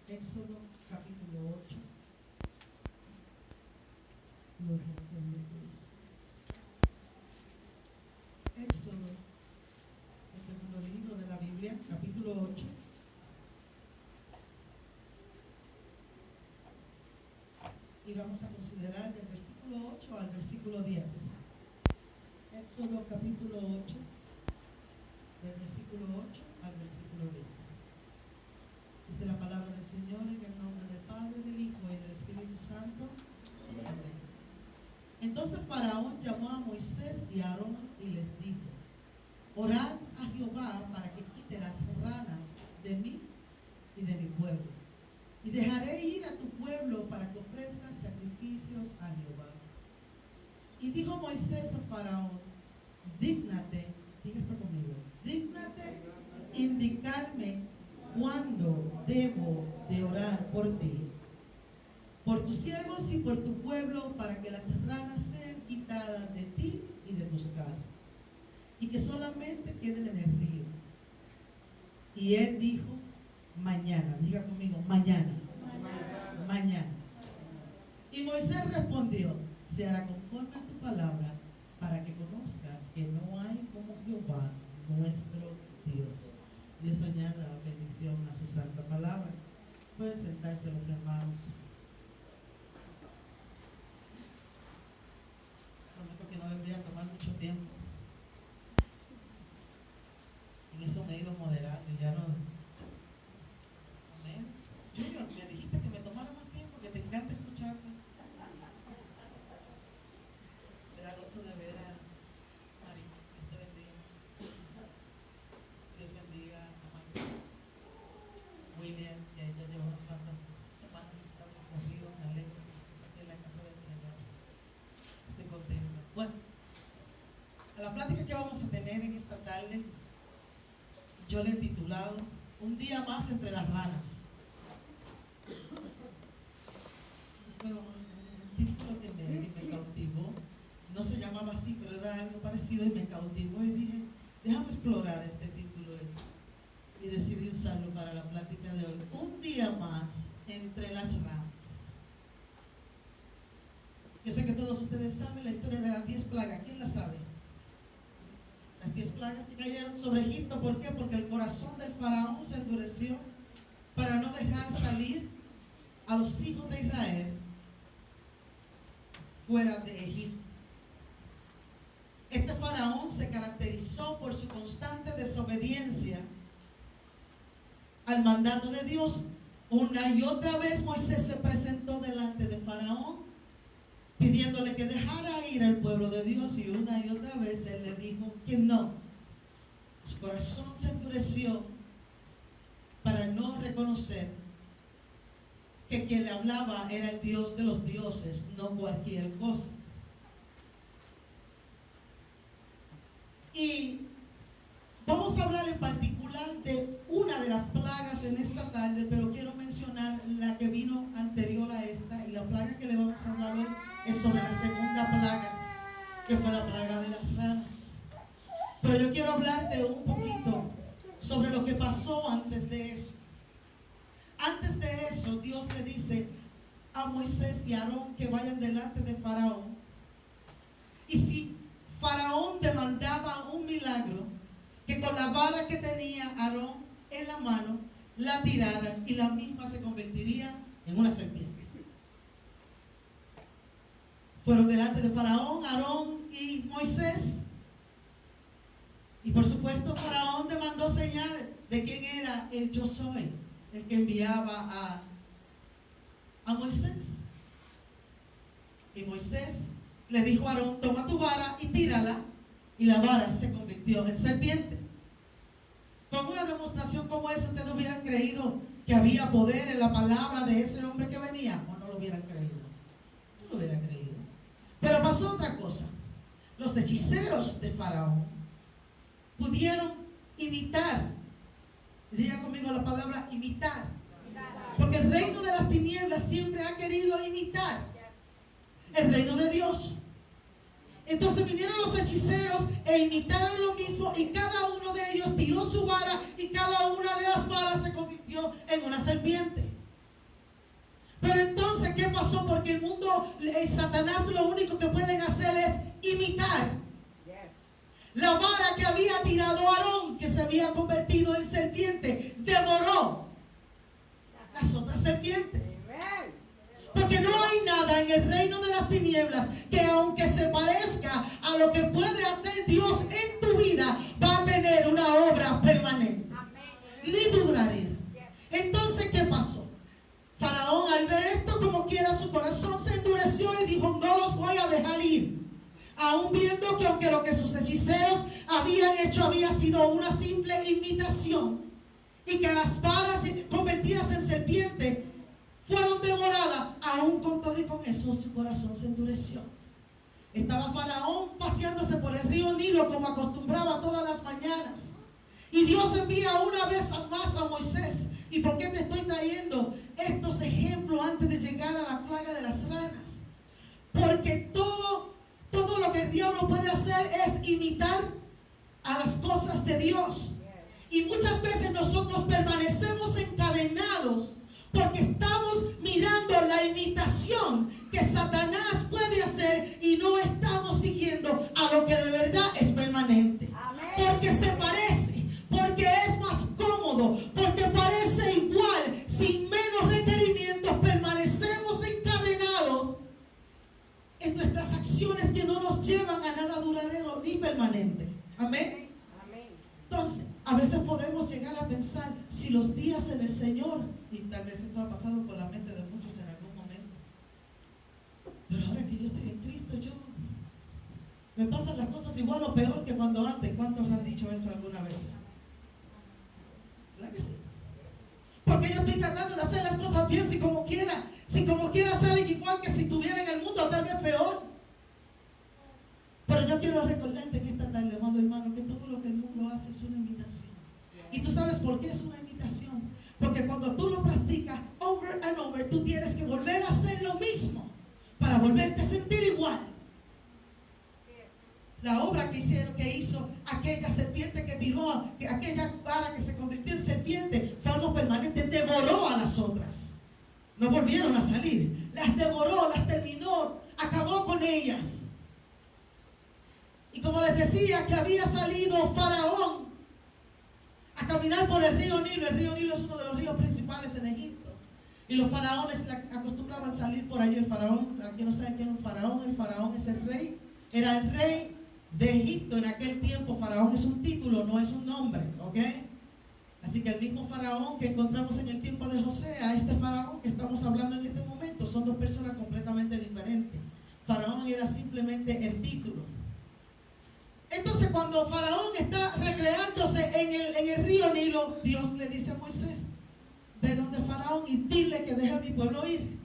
Éxodo capítulo 8. Gloria a Dios. Éxodo es el segundo libro de la Biblia, capítulo 8. Y vamos a considerar del versículo 8 al versículo 10. Éxodo capítulo 8, del versículo 8 al versículo 10. Dice la palabra del Señor en el nombre del Padre, del Hijo y del Espíritu Santo. Amén. Entonces Faraón llamó a Moisés y a Aarón y les dijo: orad a Jehová para que quite las ranas de mí y de mi pueblo, y dejaré ir a tu pueblo para que ofrezcas sacrificios a Jehová. Y dijo Moisés a Faraón: dígnate, diga esto conmigo, dígnate indicarme cuándo debo de orar por ti, por tus siervos y por tu pueblo, para que las ranas sean quitadas de ti y de tus casas, y que solamente queden en el río. Y él dijo: mañana, diga conmigo, mañana. Mañana. Y Moisés respondió: se hará conforme a tu palabra, para que conozcas que no hay como Jehová nuestro Dios. Dios añada bendición a su santa palabra. Pueden sentarse los hermanos. Prometo que no les voy a tomar mucho tiempo. En eso me he ido moderando y ya no. Amén. Junior, me dijiste que me tomara más tiempo, que te encanta escucharme. Me da gozo de ver a Mari. Dios te bendiga. Dios bendiga a Mari. William, que ya lleva unas cuantas semanas de estar recorrido. Me alegro que estés aquí en la casa del Señor. Estoy contenta. Bueno, a la plática que vamos a tener en esta tarde, yo le he titulado Un día más entre las ranas. Fue un título que me cautivó. No se llamaba así, pero era algo parecido y me cautivó y dije: déjame explorar este título y decidí usarlo para la plática de hoy. Un día más entre las ranas. Yo sé que todos ustedes saben la historia de las 10 plagas. ¿Quién la sabe? Las 10 plagas que cayeron sobre Egipto. ¿Por qué? Porque el corazón del faraón se endureció para no dejar salir a los hijos de Israel fuera de Egipto. Este faraón se caracterizó por su constante desobediencia al mandato de Dios. Una y otra vez Moisés se presentó delante de faraón pidiéndole que dejara ir al pueblo de Dios, y una y otra vez él le dijo que no. Su corazón se endureció para no reconocer que quien le hablaba era el Dios de los dioses, no cualquier cosa. Y vamos a hablar en particular de una de las plagas en esta tarde, pero quiero mencionar la que vino anterior a esta, y la plaga que le vamos a hablar hoy es sobre la segunda plaga, que fue la plaga de las ranas. Pero yo quiero hablarte un poquito sobre lo que pasó antes de eso. Antes de eso, Dios le dice a Moisés y a Aarón que vayan delante de Faraón. Y si Faraón demandaba un milagro, que con la vara que tenía Aarón en la mano, la tiraran y la misma se convertiría en una serpiente. Fueron delante de Faraón, Aarón y Moisés. Y por supuesto Faraón demandó señal de quién era el yo soy, el que enviaba a Moisés. Y Moisés le dijo a Aarón: toma tu vara y tírala. Y la vara se convirtió en serpiente. Con una demostración como esa, ¿ustedes hubieran creído que había poder en la palabra de ese hombre que venía? ¿O no lo hubieran creído? No lo hubieran creído. Pero pasó otra cosa. Los hechiceros de Faraón pudieron imitar. Diga conmigo la palabra imitar. Porque el reino de las tinieblas siempre ha querido imitar el reino de Dios. Entonces vinieron los hechiceros e imitaron lo mismo, y cada uno de ellos tiró su vara y cada una de las varas se convirtió en una serpiente. Pero entonces, ¿qué pasó? Porque el mundo, Satanás, lo único que pueden hacer es imitar. La vara que había tirado Aarón, que se había convertido en serpiente, devoró las otras serpientes. Porque no hay nada en el reino de las tinieblas que, aunque se parezca a lo que puede hacer Dios en tu vida, va a tener una obra permanente. Ni duradera. Entonces, ¿qué pasó? Faraón, al ver esto, como quiera, su corazón se endureció y dijo: no los voy a dejar ir. Aún viendo que aunque lo que sus hechiceros habían hecho había sido una simple imitación, y que las varas convertidas en serpiente fueron devoradas, aún con todo y con eso su corazón se endureció. Estaba Faraón paseándose por el río Nilo como acostumbraba todas las mañanas, y Dios envía una vez más a Moisés. ¿Y por qué te estoy trayendo estos ejemplos antes de llegar a la plaga de las ranas? Porque todo lo que el diablo puede hacer es imitar a las cosas de Dios. Y muchas veces nosotros permanecemos encadenados porque estamos mirando la imitación que Satanás puede hacer y no estamos siguiendo a lo que de verdad es permanente. Porque se parece, porque es más cómodo, porque parece igual, sin menos requerimientos, permanecemos encadenados en nuestras acciones que no nos llevan a nada duradero ni permanente. Amén. Entonces, a veces podemos llegar a pensar, si los días en el Señor, y tal vez esto ha pasado por la mente de muchos en algún momento, pero ahora que yo estoy en Cristo, me pasan las cosas igual o peor que cuando antes. ¿Cuántos han dicho eso alguna vez? ¿Verdad que sí? Porque yo estoy tratando de hacer las cosas bien, si como quiera salen igual que si estuviera en el mundo, tal vez peor. Pero yo quiero recordarte en esta tarde, amado hermano, que todo lo que el mundo hace es una imitación. Y tú sabes por qué es una imitación. Porque cuando tú lo practicas over and over, tú tienes que volver a hacer lo mismo para volverte a sentir igual. La obra que hizo aquella serpiente que tiró, aquella vara que se convirtió en serpiente, fue algo permanente, devoró a las otras. No volvieron a salir. Las devoró, las terminó, acabó con ellas. Y como les decía, que había salido Faraón a caminar por el río Nilo. El río Nilo es uno de los ríos principales en Egipto. Y los faraones acostumbraban salir por allí. El faraón, aquí no saben quién es el faraón es el rey. Era el rey de Egipto en aquel tiempo. Faraón es un título, no es un nombre, ¿ok? Así que el mismo faraón que encontramos en el tiempo de José, a este faraón que estamos hablando en este momento, son dos personas completamente diferentes. Faraón era simplemente el título. Entonces, cuando Faraón está recreándose en el río Nilo, Dios le dice a Moisés: ve donde Faraón y dile que deje a mi pueblo ir.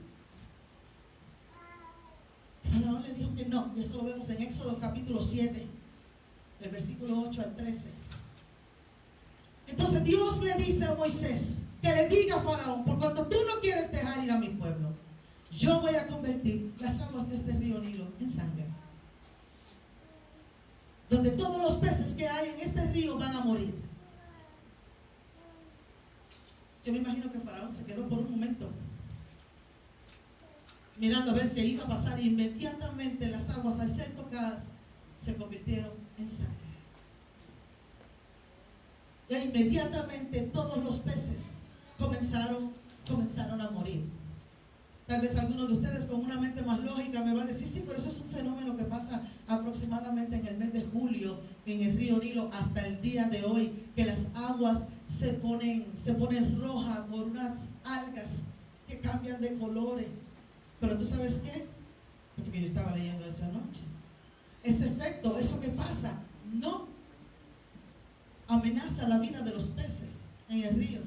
Faraón le dijo que no, y eso lo vemos en Éxodo capítulo 7, del versículo 8 al 13. Entonces Dios le dice a Moisés que le diga a Faraón: por cuanto tú no quieres dejar ir a mi pueblo, yo voy a convertir las aguas de este río Nilo en sangre, donde todos los peces que hay en este río van a morir. Yo me imagino que Faraón se quedó por un momento mirando a ver si iba a pasar, y inmediatamente las aguas, al ser tocadas, se convirtieron en sangre. E inmediatamente todos los peces comenzaron a morir. Tal vez algunos de ustedes con una mente más lógica me van a decir: sí, pero eso es un fenómeno que pasa aproximadamente en el mes de julio en el río Nilo hasta el día de hoy, que las aguas se ponen rojas por unas algas que cambian de colores. Pero tú sabes qué, porque yo estaba leyendo eso anoche, ese efecto, eso que pasa, no amenaza la vida de los peces en el río.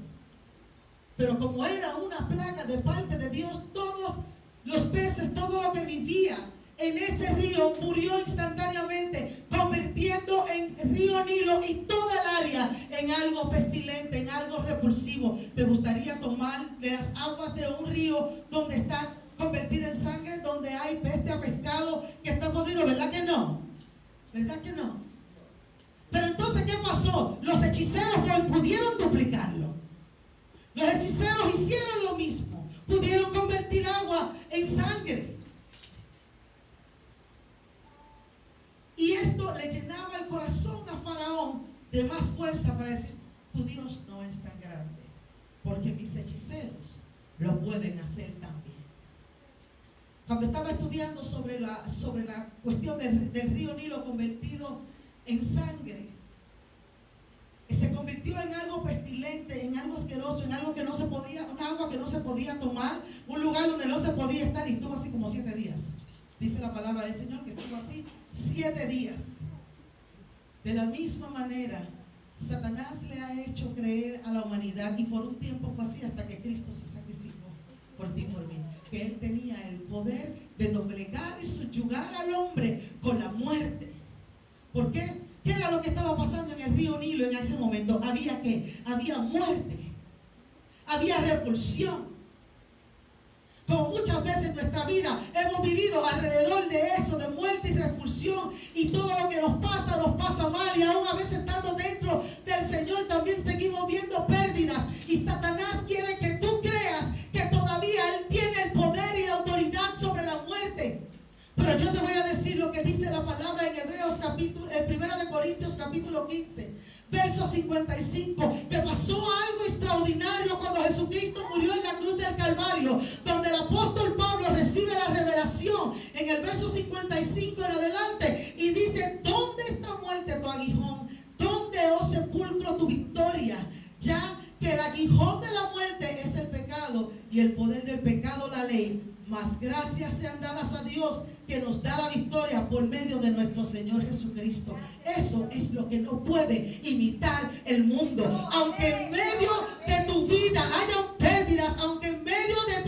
Pero como era una plaga de parte de Dios, todos los peces, todo lo que vivía en ese río murió instantáneamente, convirtiendo el río Nilo y toda el área en algo pestilente, en algo repulsivo. ¿Te gustaría tomar de las aguas de un río donde está convertida en sangre, donde hay peste a pescado que está podrido? ¿Verdad que no? ¿Verdad que no? Pero entonces, ¿qué pasó? Los hechiceros pudieron duplicarlo. Los hechiceros hicieron lo mismo. pudieron convertir agua en sangre. Y esto le llenaba el corazón a Faraón de más fuerza para decir: tu Dios no es tan grande, porque mis hechiceros lo pueden hacer también. Cuando estaba estudiando sobre la cuestión del río Nilo convertido en sangre, se convirtió en algo pestilente, en algo asqueroso, en algo que no se podía, un agua que no se podía tomar, un lugar donde no se podía estar, y estuvo así como 7 días. Dice la palabra del Señor que estuvo así 7 días. De la misma manera, Satanás le ha hecho creer a la humanidad, y por un tiempo fue así hasta que Cristo se sacrificó por ti y por mí, que Él tenía el poder de doblegar y subyugar al hombre con la muerte. ¿Por qué? ¿Qué era lo que estaba pasando en el río Nilo en ese momento? Había muerte, había repulsión. Como muchas veces en nuestra vida hemos vivido alrededor de eso, de muerte y repulsión, y todo lo que nos pasa mal, y aún a veces estando dentro del Señor también seguimos viendo pérdidas, y Satanás quiere que tú creas que todavía Él tiene el poder y la autoridad sobre la muerte. Pero yo te voy a decir lo que dice la palabra en Hebreos capítulo, en 1 Corintios capítulo 15, verso 55, que pasó algo extraordinario cuando Jesucristo murió en la cruz del Calvario, donde el apóstol Pablo recibe la revelación en el verso 55 en adelante, y dice: ¿dónde está muerte tu aguijón? ¿Dónde, oh sepulcro, tu victoria? Ya que el aguijón de la muerte es el pecado, y el poder del pecado la ley. Mas gracias sean dadas a Dios, que nos da la victoria por medio de nuestro Señor Jesucristo. Eso es lo que no puede imitar el mundo. Aunque en medio de tu vida haya pérdidas, aunque en medio de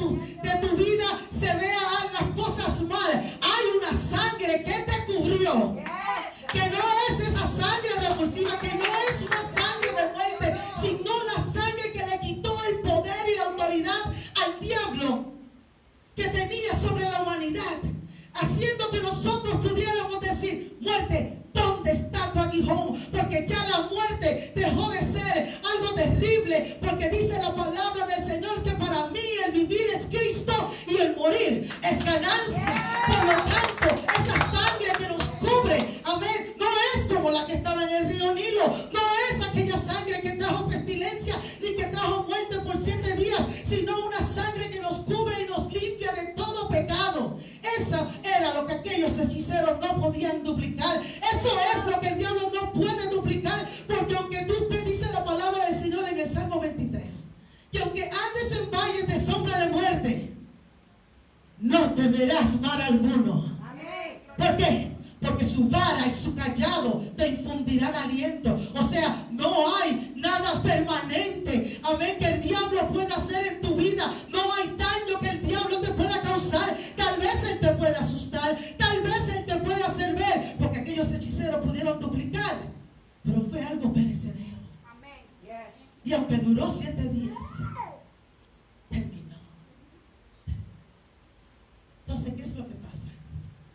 tu vida se vean las cosas mal, hay una sangre que te cubrió, que no es esa sangre repulsiva, que no es una sangre de muerte, sino la sangre que le quitó el poder y la autoridad al diablo que tenía sobre la humanidad, haciendo que nosotros pudiéramos decir: muerte, ¿dónde está tu aguijón? Porque ya la muerte dejó de ser algo terrible, porque dice la palabra del Señor que para mí el vivir es Cristo y el morir es ganancia. Por lo tanto, esa sangre que nos cubre, amén, no es como la que estaba en el río Nilo, no es aquella sangre que trajo pestilencia ni que trajo muerte por 7 días, sino una sangre que nos cubre y nos limpia de todo pecado. Eso era lo que aquellos hechiceros no podían duplicar. Eso es lo que el diablo no puede duplicar, porque aunque tú te dice la palabra del Señor en el Salmo 23, que aunque andes en valles de sombra de muerte, no temerás mal alguno. ¿Por qué? Porque su vara y su callado te infundirán aliento. O sea, no hay nada permanente, amén, que el diablo pueda hacer en tu vida. No hay daño que el diablo te pueda causar. Tal vez él te pueda asustar, tal vez él te pueda hacer ver, porque aquellos hechiceros pudieron duplicar, pero fue algo perecedero. Y aunque duró 7 días, terminó. Entonces, ¿qué es lo que pasa?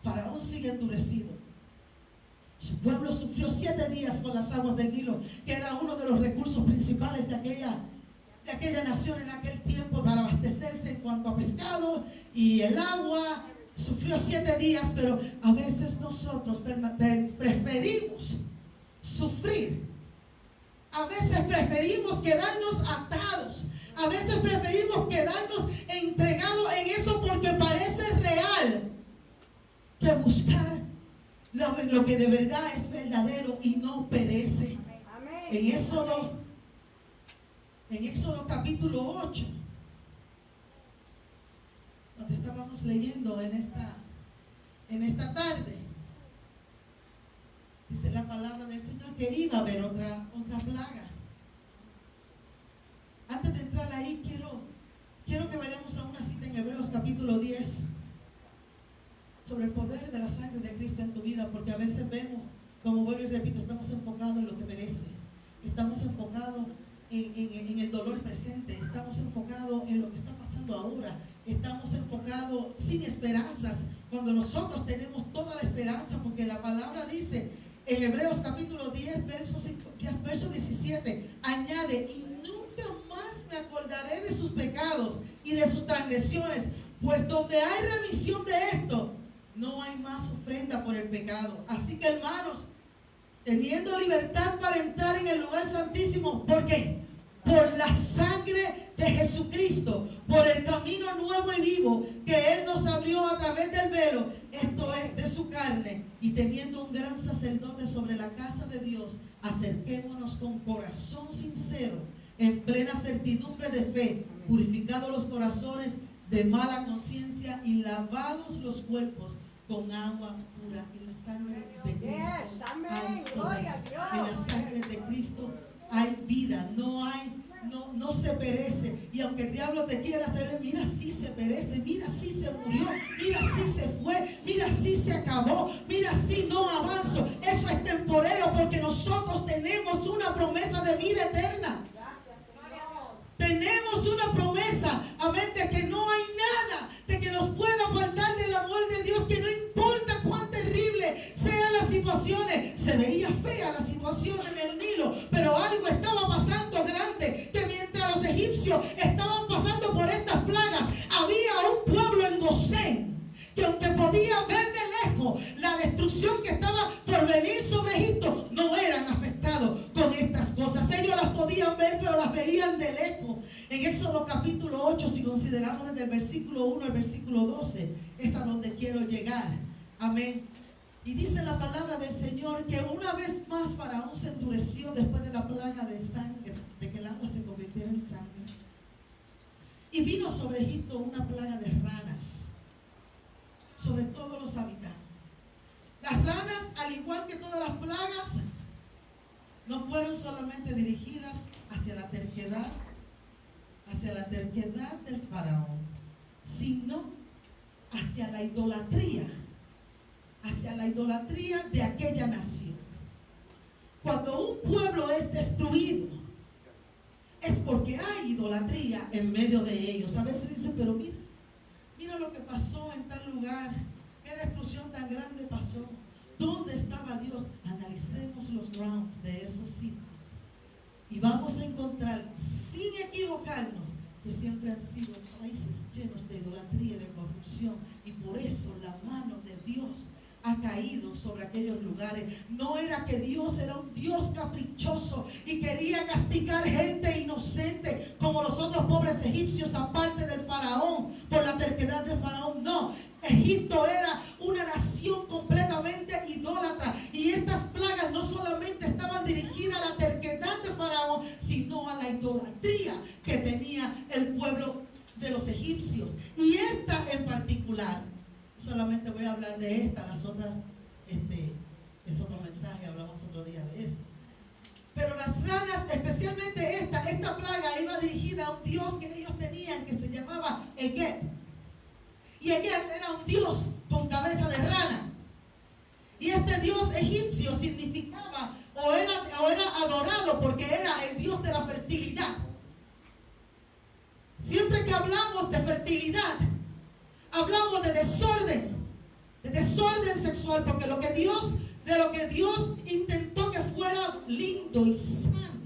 Faraón sigue endurecido. Su pueblo sufrió 7 días con las aguas del Nilo, que era uno de los recursos principales de aquella nación en aquel tiempo para abastecerse en cuanto a pescado y el agua. Sufrió 7 días, pero a veces nosotros preferimos sufrir. A veces preferimos quedarnos atados. A veces preferimos quedarnos entregados en eso porque parece real, que buscar lo que de verdad es verdadero y no perece. En Éxodo capítulo 8, donde estábamos leyendo en esta tarde, dice la palabra del Señor que iba a haber otra plaga. Antes de entrar ahí, quiero que vayamos a una cita en Hebreos capítulo 10, sobre el poder de la sangre de Cristo en tu vida, porque a veces vemos, como vuelvo y repito, estamos enfocados en lo que merece, estamos enfocados en el dolor presente, estamos enfocados en lo que está pasando ahora, estamos enfocados sin esperanzas, cuando nosotros tenemos toda la esperanza, porque la palabra dice en Hebreos capítulo 10, verso 17, añade: y nunca más me acordaré de sus pecados y de sus transgresiones, pues donde hay remisión de esto, no hay más ofrenda por el pecado. Así que, hermanos, teniendo libertad para entrar en el lugar santísimo, ¿por qué? Por la sangre de Jesucristo, por el camino nuevo y vivo que Él nos abrió a través del velo, esto es, de su carne, y teniendo un gran sacerdote sobre la casa de Dios, acerquémonos con corazón sincero, en plena certidumbre de fe, purificados los corazones de mala conciencia y lavados los cuerpos con agua pura. En la sangre de Cristo hay poder. En la sangre de Cristo hay vida, no se perece. Y aunque el diablo te quiera hacer, mira, sí se perece, mira, sí se murió, mira, sí se fue, mira, sí se acabó, mira, sí no avanzo. Eso es temporero, porque nosotros tenemos una promesa de vida eterna. Tenemos una promesa, amén, de que no hay nada de que nos pueda apartar del amor de Dios, que no importa cuán terrible sean las situaciones. Se veía fea la situación en el Nilo, pero algo estaba pasando grande, que mientras los egipcios estaban pasando por estas plagas, había un pueblo en Gosén, que aunque podía ver de lejos la destrucción que estaba por venir sobre Egipto, no eran afectados con estas cosas. Ellos las podían ver, pero las veían de lejos. En Éxodo capítulo 8, si consideramos desde el versículo 1 al versículo 12, es a donde quiero llegar. Amén. Y dice la palabra del Señor que una vez más Faraón se endureció después de la plaga de sangre, de que el agua se convirtiera en sangre. Y vino sobre Egipto una plaga de ranas, sobre todos los habitantes. Las ranas, al igual que todas las plagas, no fueron solamente dirigidas hacia la terquedad del faraón, sino hacia la idolatría de aquella nación. Cuando un pueblo es destruido, es porque hay idolatría en medio de ellos. A veces dicen, pero mira lo que pasó en tal lugar, qué destrucción tan grande pasó. ¿Dónde estaba Dios? Analicemos los grounds de esos sitios y vamos a encontrar, sin equivocarnos, que siempre han sido países llenos de idolatría y de corrupción, y por eso la mano de Dios ha caído sobre aquellos lugares. No era que Dios era un Dios caprichoso y quería castigar gente inocente como los otros pobres egipcios, aparte del faraón, por la terquedad de faraón. No, Egipto era una nación completamente idólatra, y estas plagas no solamente estaban dirigidas a la terquedad de faraón, sino a la idolatría que tenía el pueblo de los egipcios. Y esta en particular, solamente voy a hablar de esta, las otras es otro mensaje, hablamos otro día de eso. Pero las ranas, especialmente esta plaga iba dirigida a un dios que ellos tenían, que se llamaba Eget. Y Eget era un dios con cabeza de rana. Y este dios egipcio significaba, o era adorado porque era el dios de la fertilidad. Siempre que hablamos de fertilidad, hablamos de desorden sexual, porque de lo que Dios intentó que fuera lindo y sano,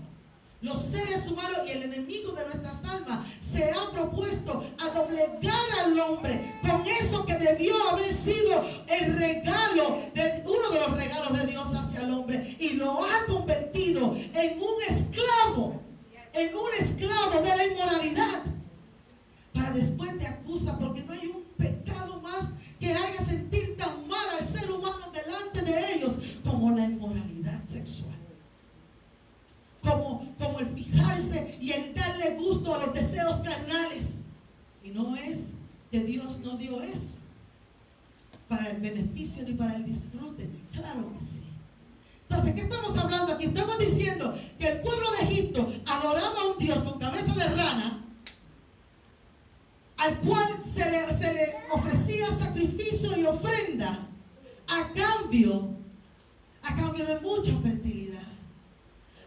los seres humanos y el enemigo de nuestras almas se ha propuesto a doblegar al hombre con eso que debió haber sido uno de los regalos de Dios hacia el hombre, y lo ha convertido en un esclavo de la inmoralidad. Para después te acusa, porque no hay un pecado más que haga sentir tan mal al ser humano delante de ellos como la inmoralidad sexual, como el fijarse y el darle gusto a los deseos carnales. Y no es que Dios no dio eso para el beneficio ni para el disfrute. Claro que sí. Entonces, ¿qué estamos hablando aquí? Estamos diciendo que el pueblo de Egipto adoraba a un Dios con cabeza de rana, al cual se le ofrecía sacrificio y ofrenda a cambio de mucha fertilidad,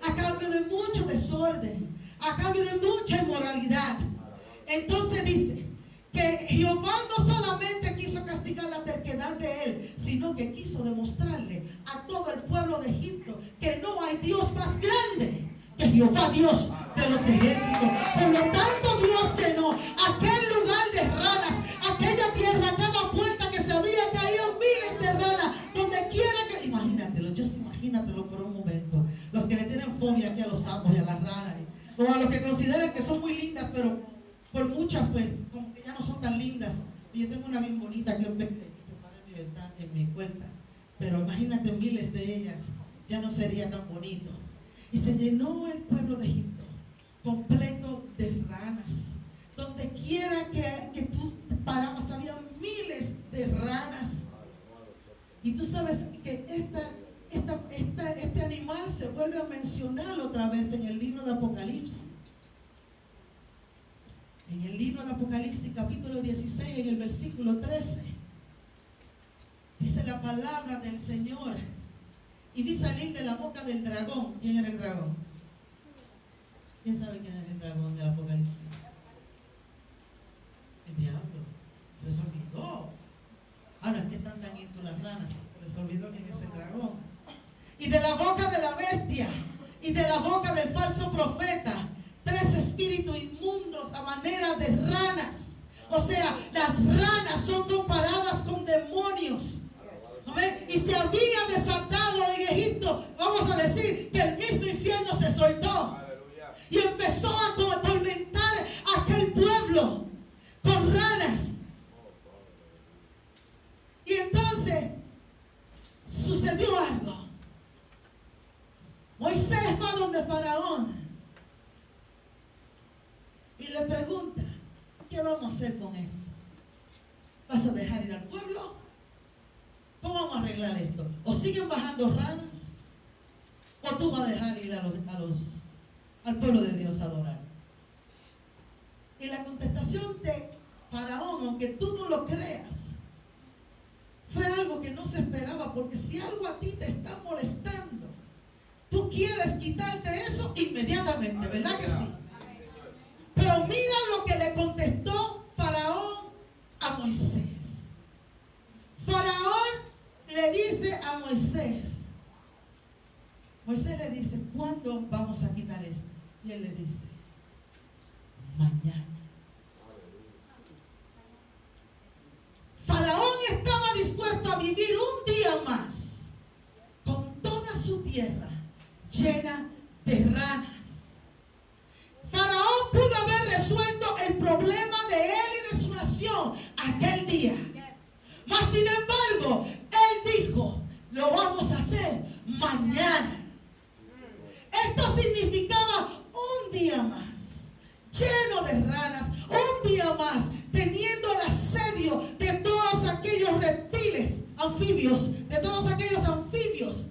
a cambio de mucho desorden, a cambio de mucha inmoralidad. Entonces dice que Jehová no solamente quiso castigar la terquedad de él, sino que quiso demostrarle a todo el pueblo de Egipto que no hay Dios más grande que Jehová, Dios de los ejércitos. Por lo tanto, Dios llenó aquel por muchas pues como que ya no son tan lindas. Yo tengo una bien bonita que es verde y se para en mi ventana, en mi puerta, pero imagínate miles de ellas, ya no sería tan bonito. Y se llenó el pueblo de Egipto completo de ranas. Donde quiera que tú parabas había miles de ranas. Y tú sabes que este animal se vuelve a mencionar otra vez en el libro de Apocalipsis. En el libro de Apocalipsis capítulo 16, en el versículo 13, dice la palabra del Señor: y vi salir de la boca del dragón. ¿Quién era el dragón? ¿Quién sabe quién es el dragón del Apocalipsis? El diablo. Se les olvidó. Ahora es que están tan into las ranas, se les olvidó quién es el dragón. Y de la boca de la bestia y de la boca del falso profeta, 3 espíritus inmundos a manera de ranas. O sea, las ranas son comparadas con demonios. ¿Amén? Y se había desatado en Egipto, vamos a decir, que el mismo infierno se soltó. Y empezó a atormentar a aquel pueblo con ranas. Y entonces sucedió algo. Moisés va donde Faraón y le pregunta: ¿qué vamos a hacer con esto? ¿Vas a dejar ir al pueblo? ¿Cómo vamos a arreglar esto? ¿O siguen bajando ranas? ¿O tú vas a dejar ir al pueblo de Dios a adorar? Y la contestación de Faraón, aunque tú no lo creas, fue algo que no se esperaba, porque si algo a ti te está molestando, tú quieres quitarte eso inmediatamente, ¿verdad que sí? Pero mira lo que le contestó Faraón a Moisés. Faraón le dice a Moisés le dice: ¿cuándo vamos a quitar esto? Y él le dice: mañana. Faraón estaba dispuesto a vivir un día más con toda su tierra llena de ranas. Faraón pudo haber resuelto el problema de él y de su nación aquel día. Mas sin embargo, él dijo: lo vamos a hacer mañana. Esto significaba un día más lleno de ranas, un día más teniendo el asedio de todos aquellos reptiles, anfibios, de todos aquellos anfibios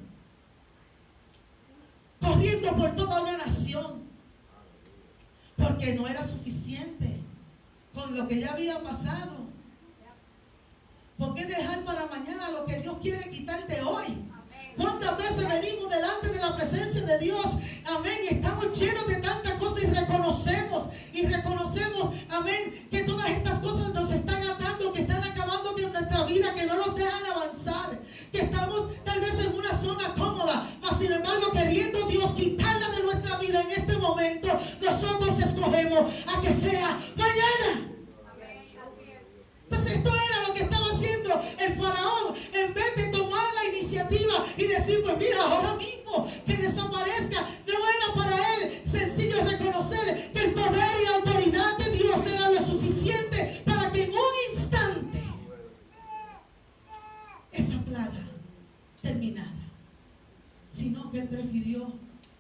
corriendo por toda una nación. Porque no era suficiente con lo que ya había pasado. ¿Por qué dejar para mañana lo que Dios quiere quitarte hoy? ¿Cuántas veces venimos delante de la presencia de Dios? Amén. Y estamos llenos de tantas cosas y reconocemos, amén, que todas estas cosas nos están atando, que están acabando con nuestra vida, que no nos dejan avanzar, que estamos tal vez en una zona cómoda, mas sin embargo queriendo Dios quitarla de nuestra vida en este momento, nosotros escogemos a que sea mañana. Entonces esto era lo que estaba haciendo el faraón. En vez de tomar la iniciativa y decir: pues mira, ahora mismo que desaparezca, no era para él sencillo reconocer que el poder y la autoridad de Dios era lo suficiente para que en un instante esa plaga terminara, sino que él prefirió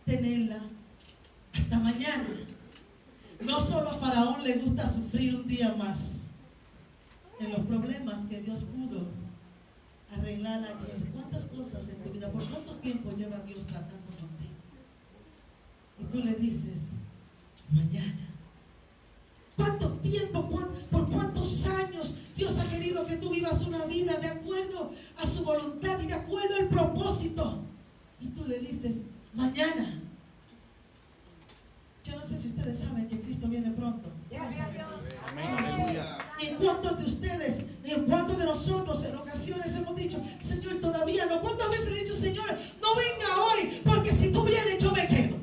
tenerla hasta mañana. No solo a Faraón le gusta sufrir un día más en los problemas que Dios pudo arreglar ayer. ¿Cuántas cosas en tu vida? ¿Por cuánto tiempo lleva Dios tratando contigo? Y tú le dices: mañana. ¿Cuánto tiempo? ¿Por cuántos años Dios ha querido que tú vivas una vida de acuerdo a su voluntad y de acuerdo al propósito? Y tú le dices: mañana. Yo no sé si ustedes saben que Cristo viene pronto. ¿Y en cuántos de ustedes, y en cuántos de nosotros en ocasiones hemos dicho: Señor, todavía no? ¿Cuántas veces le he dicho: Señor, no venga hoy, porque si tú vienes yo me quedo?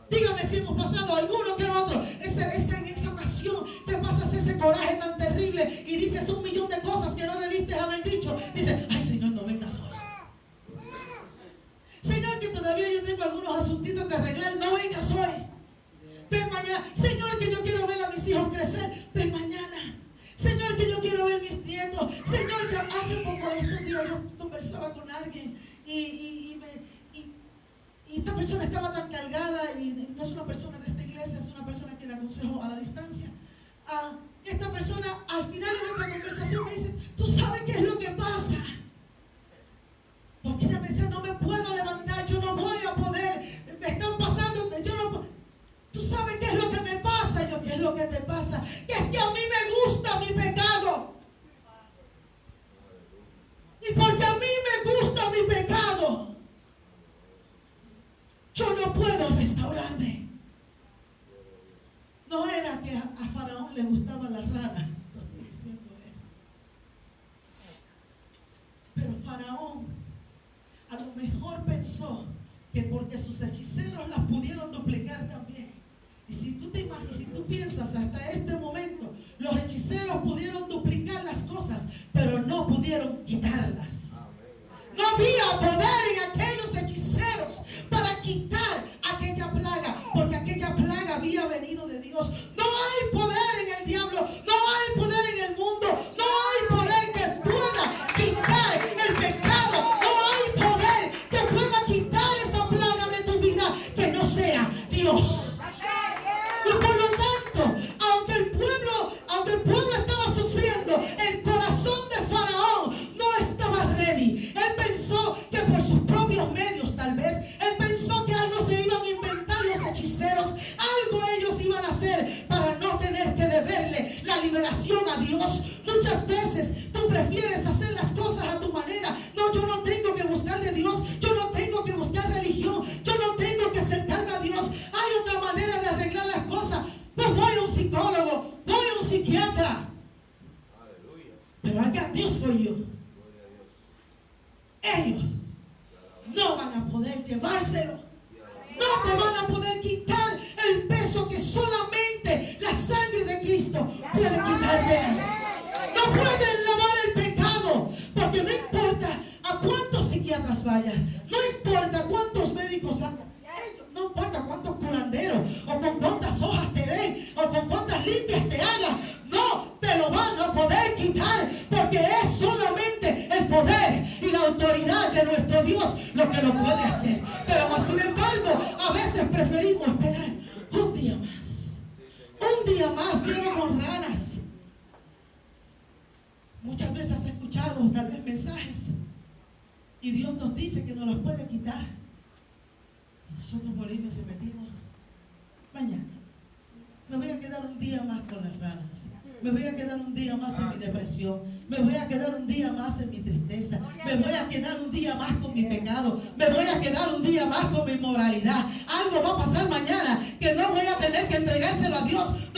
Dígame si hemos pasado alguno que otro. En esa ocasión te pasas ese coraje tan terrible y dices 1.000.000 de cosas que no debiste haber dicho. Dices: ay, Señor, no vengas hoy. Señor, que todavía yo tengo algunos asuntitos que arreglar, no vengas hoy. Ven mañana. Señor, que yo quiero ver a mis hijos sufriendo. Señor, que hace poco de estos días yo conversaba con alguien y esta persona estaba tan cargada, y no es una persona de esta iglesia, es una persona que le aconsejo a la distancia. Esta persona al final de nuestra conversación me dice: ¿tú sabes qué es lo que pasa? Porque ella me decía: no me puedo levantar, yo no voy a poder, me están pasando, yo no puedo. ¿Tú sabes qué es lo que me pasa? Yo, ¿qué es lo que te pasa? Que es que a mí me gusta mi pecado. Y porque a mí me gusta mi pecado, yo no puedo restaurarme. No era que a Faraón le gustaban las ranas, no estoy diciendo esto. Pero Faraón a lo mejor pensó que porque sus hechiceros las pudieron duplicar también. Y si tú te imaginas, si tú piensas hasta este momento, los hechiceros pudieron duplicar las cosas, pero no pudieron quitarlas. No había poder en aquellos hechiceros para quitar aquella plaga, porque aquella plaga había venido de Dios. No hay poder en el diablo, no hay poder en el mundo, no hay poder que pueda quitar el pecado, no hay poder que pueda quitar esa plaga de tu vida que no sea Dios. Y por lo tanto, aunque el pueblo estaba sufriendo, el corazón de Faraón no estaba ready. Él pensó que por sus propios medios, tal vez, él pensó que algo se iban a inventar los hechiceros, algo ellos iban a hacer para no tener que deberle la liberación a Dios. Muchas veces tú prefieres hacer las cosas a tu manera. No, yo no tengo que buscar de Dios, yo no tengo que buscar religión, yo no tengo que acercarme a Dios. Hay otra manera de arreglar las cosas. Pues voy a un psicólogo, voy a un psiquiatra. Pero I got news for you. Ellos no van a poder llevárselo. No te van a poder quitar el peso que solamente la sangre de Cristo puede quitártela. No pueden lavar el pecado, porque no importa a cuántos psiquiatras vayas, no importa cuántos médicos vayas, no importa cuántos curanderos, o con cuántas hojas te den, o con cuántas limpias te hagan, no te lo van a poder quitar, porque es solamente el poder y la autoridad de nuestro Dios lo que lo puede hacer. Pero más sin embargo, a veces preferimos esperar un día más. Un día más llego con ranas. Muchas veces has escuchado tal vez mensajes y Dios nos dice que nos los puede quitar. Y nosotros volvimos y repetimos: mañana me voy a quedar un día más con las ranas, me voy a quedar un día más en mi depresión, me voy a quedar un día más en mi tristeza, me voy a quedar un día más con mi pecado, me voy a quedar un día más con mi inmoralidad. Algo va a pasar mañana que no voy a tener que entregárselo a Dios,